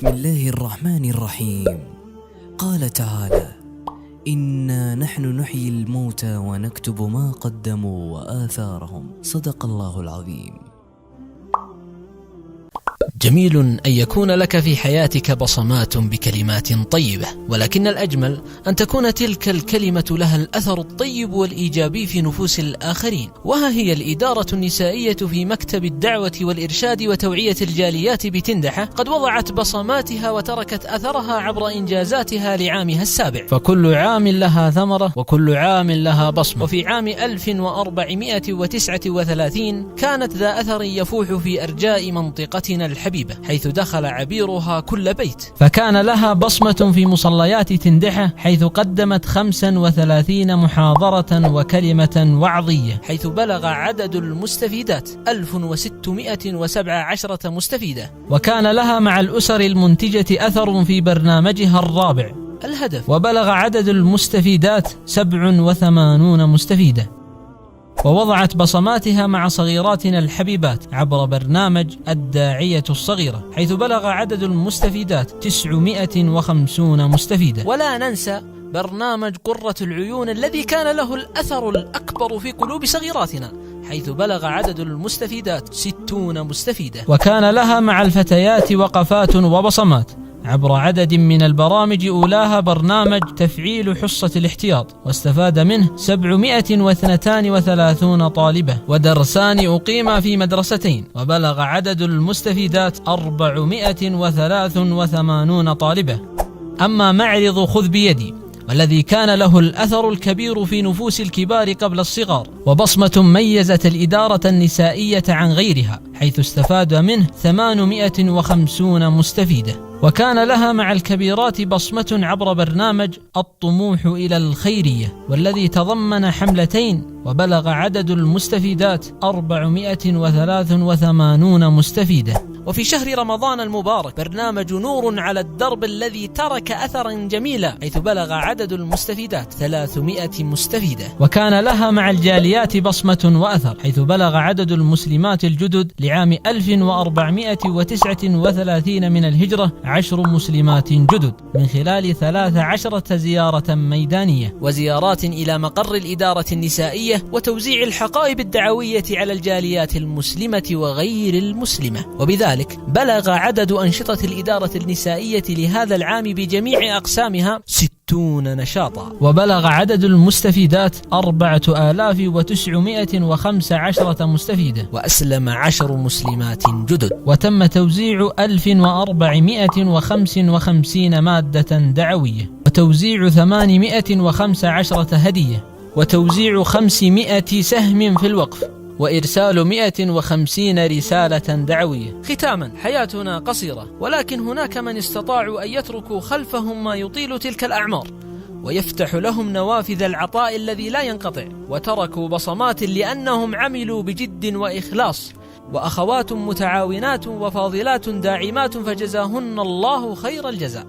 بسم الله الرحمن الرحيم. قال تعالى: إنا نحن نحيي الموتى ونكتب ما قدموا وآثارهم. صدق الله العظيم. جميل أن يكون لك في حياتك بصمات بكلمات طيبة، ولكن الأجمل أن تكون تلك الكلمة لها الأثر الطيب والإيجابي في نفوس الآخرين. وها هي الإدارة النسائية في مكتب الدعوة والإرشاد وتوعية الجاليات بتندحة قد وضعت بصماتها وتركت أثرها عبر إنجازاتها لعامها السابع، فكل عام لها ثمرة وكل عام لها بصمة. وفي عام 1439 كانت ذا أثر يفوح في أرجاء منطقتنا الحبيبة، حيث دخل عبيرها كل بيت، فكان لها بصمة في مصليات تندحة، حيث قدمت 35 محاضرة وكلمة وعظية، حيث بلغ عدد المستفيدات 1617 مستفيدة. وكان لها مع الأسر المنتجة أثر في برنامجها الرابع الهدف، وبلغ عدد المستفيدات 87 مستفيدة. ووضعت بصماتها مع صغيراتنا الحبيبات عبر برنامج الداعية الصغيرة، حيث بلغ عدد المستفيدات 950 مستفيدة. ولا ننسى برنامج قرة العيون الذي كان له الأثر الأكبر في قلوب صغيراتنا، حيث بلغ عدد المستفيدات 60 مستفيدة. وكان لها مع الفتيات وقفات وبصمات عبر عدد من البرامج، أولاها برنامج تفعيل حصة الاحتياط، واستفاد منه 732 طالبة، ودرسان أقيما في مدرستين، وبلغ عدد المستفيدات 483 طالبة. أما معرض خذ بيدي، والذي كان له الأثر الكبير في نفوس الكبار قبل الصغار، وبصمة ميزت الإدارة النسائية عن غيرها، حيث استفاد منه 850 مستفيدة. وكان لها مع الكبيرات بصمة عبر برنامج الطموح إلى الخيرية، والذي تضمن حملتين، وبلغ عدد المستفيدات 483 مستفيدة. وفي شهر رمضان المبارك برنامج نور على الدرب الذي ترك أثرا جميلا، حيث بلغ عدد المستفيدات 300 مستفيدة. وكان لها مع الجاليات بصمة وأثر، حيث بلغ عدد المسلمات الجدد لعام 1439 من الهجرة 10 مسلمات جدد، من خلال 13 زيارة ميدانية وزيارات إلى مقر الإدارة النسائية، وتوزيع الحقائب الدعوية على الجاليات المسلمة وغير المسلمة. وبذلك بلغ عدد أنشطة الإدارة النسائية لهذا العام بجميع أقسامها 60 نشاطا، وبلغ عدد المستفيدات 4915 مستفيدة، وأسلم 10 مسلمات جدد، وتم توزيع 1455 مادة دعوية، وتوزيع 815 هدية، وتوزيع 500 سهم في الوقف، وإرسال 150 رسالة دعوية. ختاما، حياتنا قصيرة، ولكن هناك من استطاعوا أن يتركوا خلفهم ما يطيل تلك الأعمار، ويفتح لهم نوافذ العطاء الذي لا ينقطع، وتركوا بصمات لأنهم عملوا بجد وإخلاص، وأخوات متعاونات وفاضلات داعمات، فجزاهن الله خير الجزاء.